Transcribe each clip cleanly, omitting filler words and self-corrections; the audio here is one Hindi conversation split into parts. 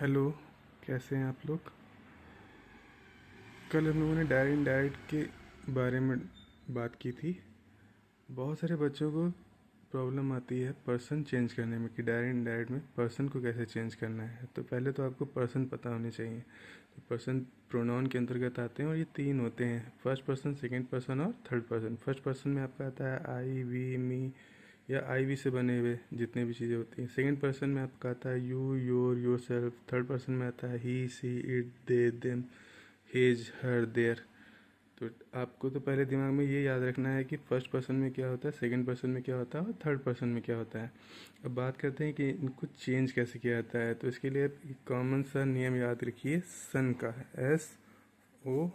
हेलो। कैसे हैं आप लोग? कल हम लोगों ने डायरेक्ट इनडायरेक्ट के बारे में बात की थी। बहुत सारे बच्चों को प्रॉब्लम आती है पर्सन चेंज करने में कि डायरेक्ट इनडायरेक्ट में पर्सन को कैसे चेंज करना है। तो पहले तो आपको पर्सन पता होने चाहिए। तो पर्सन प्रोनाउन के अंतर्गत आते हैं और ये तीन होते हैं: फर्स्ट पर्सन, सेकंड पर्सन और थर्ड पर्सन। फर्स्ट पर्सन में आपका आता है आई, वी, मी या आई वी से बने हुए जितने भी चीज़ें होती हैं। सेकंड पर्सन में आपका आता है you, your, yourself. Third person में आता है he, she, it, they, them, his, her, their. तो आपको तो पहले दिमाग में ये याद रखना है कि फर्स्ट पर्सन में क्या होता है, सेकंड पर्सन में क्या होता है और थर्ड पर्सन में क्या होता है। अब बात करते हैं कि इनको चेंज कैसे किया जाता है। तो इसके लिए कॉमन सा नियम याद रखिए सन का, SON।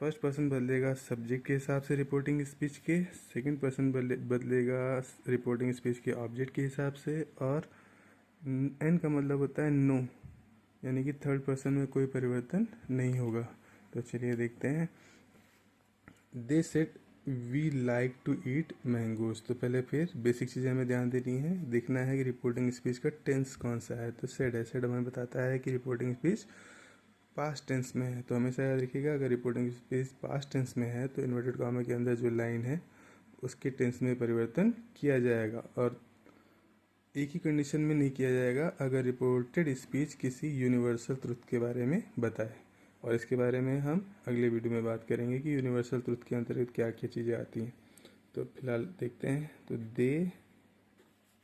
फर्स्ट पर्सन बदलेगा सब्जेक्ट के हिसाब से रिपोर्टिंग स्पीच के, सेकंड पर्सन बदलेगा रिपोर्टिंग स्पीच के ऑब्जेक्ट के हिसाब से, और एन का मतलब होता है नो, यानी कि थर्ड पर्सन में कोई परिवर्तन नहीं होगा। तो चलिए देखते हैं। They said we like to eat mangoes. तो पहले फिर बेसिक चीज़ें हमें ध्यान देनी है, देखना है कि रिपोर्टिंग स्पीच का टेंस कौन सा है। तो सेड है, सेड हमें बताता है कि रिपोर्टिंग स्पीच पास्ट टेंस में है। तो हमेशा याद रखिएगा अगर रिपोर्टिंग स्पीच पास्ट टेंस में है तो इन्वर्टेड कॉमा के अंदर जो लाइन है उसके टेंस में परिवर्तन किया जाएगा, और एक ही कंडीशन में नहीं किया जाएगा अगर रिपोर्टेड स्पीच किसी यूनिवर्सल ट्रुथ के बारे में बताए। और इसके बारे में हम अगले वीडियो में बात करेंगे कि यूनिवर्सल ट्रुथ के अंतर्गत क्या क्या चीज़ें आती हैं। तो फिलहाल देखते हैं। तो दे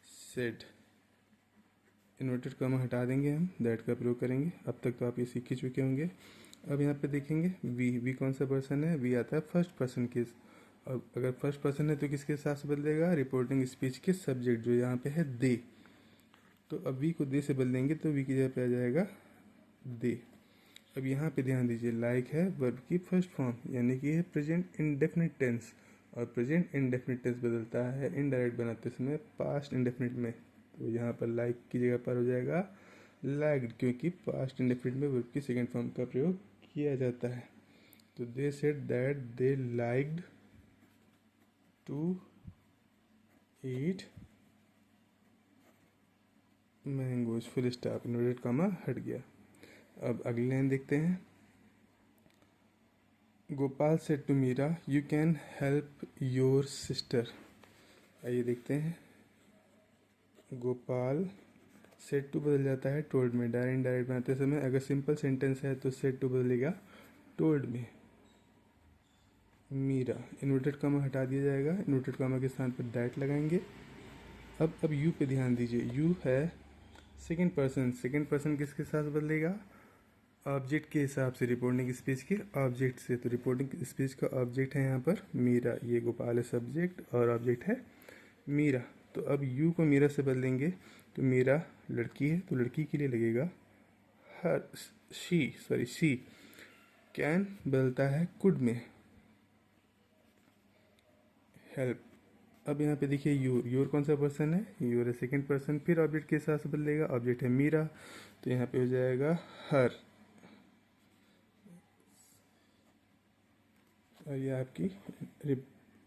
सेड, इन्वर्टेड कॉमा हटा देंगे, हम दैट का प्रयोग करेंगे। अब तक तो आप ये सीख ही चुके होंगे। अब यहाँ पे देखेंगे वी कौन सा पर्सन है। वी आता है फर्स्ट पर्सन के। अब अगर फर्स्ट पर्सन है तो किसके साथ से बदलेगा, रिपोर्टिंग स्पीच के सब्जेक्ट जो यहाँ पे है दे। तो अब वी को दे से बदलेंगे तो वी की जगह पे आ जाएगा दे। अब यहाँ पे ध्यान दीजिए, लाइक है वर्ब की फर्स्ट फॉर्म, यानी कि है प्रेजेंट इंडेफिनिट टेंस, और प्रेजेंट इंडेफिनिट टेंस बदलता है इनडायरेक्ट बनाते समय पास्ट इंडेफिनिट में। तो यहाँ पर लाइक की जगह पर हो जाएगा लाइक्ड, क्योंकि पास्ट इंडेफिनिट में वर्ब की सेकेंड फॉर्म का प्रयोग किया जाता है। तो they said that they liked to eat mangoes, full stop, inverted comma हट गया। अब अगली लाइन देखते हैं। Gopal said to Meera you can help your sister. आइए देखते हैं। गोपाल सेड टू बदल जाता है टोल्ड में। डायरेक्ट इनडायरेक्ट बनाते समय अगर सिंपल सेंटेंस है तो सेड टू बदलेगा टोल्ड में। मीरा, इन्वर्टेड कॉमा हटा दिया जाएगा, इन्वर्टेड कॉमा के स्थान पर दैट लगाएंगे। अब यू पे ध्यान दीजिए, यू है सेकंड पर्सन। सेकंड पर्सन किसके साथ बदलेगा, ऑब्जेक्ट के हिसाब से, रिपोर्टिंग स्पीच के ऑब्जेक्ट से। तो रिपोर्टिंग स्पीच का ऑब्जेक्ट है यहाँ पर मीरा, ये गोपाल है सब्जेक्ट और ऑब्जेक्ट है मीरा। तो अब यू को मीरा से बदलेंगे तो मीरा लड़की है तो लड़की के लिए लगेगा हर, शी कैन बदलता है कुड में, हेल्प। अब यहाँ पे देखिए योर कौन सा पर्सन है, योर है सेकंड पर्सन, फिर ऑब्जेक्ट के हिसाब से बदलेगा, ऑब्जेक्ट है मीरा, तो यहाँ पे हो जाएगा हर। और ये आपकी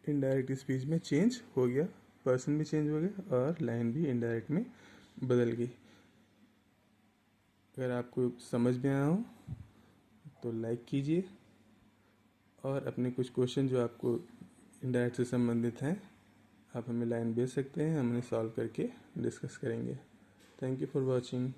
इनडायरेक्ट स्पीच में चेंज हो गया, पर्सन भी चेंज हो गया और लाइन भी इनडायरेक्ट में बदल गई। अगर आपको समझ में आया हो तो लाइक कीजिए, और अपने कुछ क्वेश्चन जो आपको इनडायरेक्ट से संबंधित हैं आप हमें लाइन भेज सकते हैं, हम उन्हें सॉल्व करके डिस्कस करेंगे। Thank you for watching.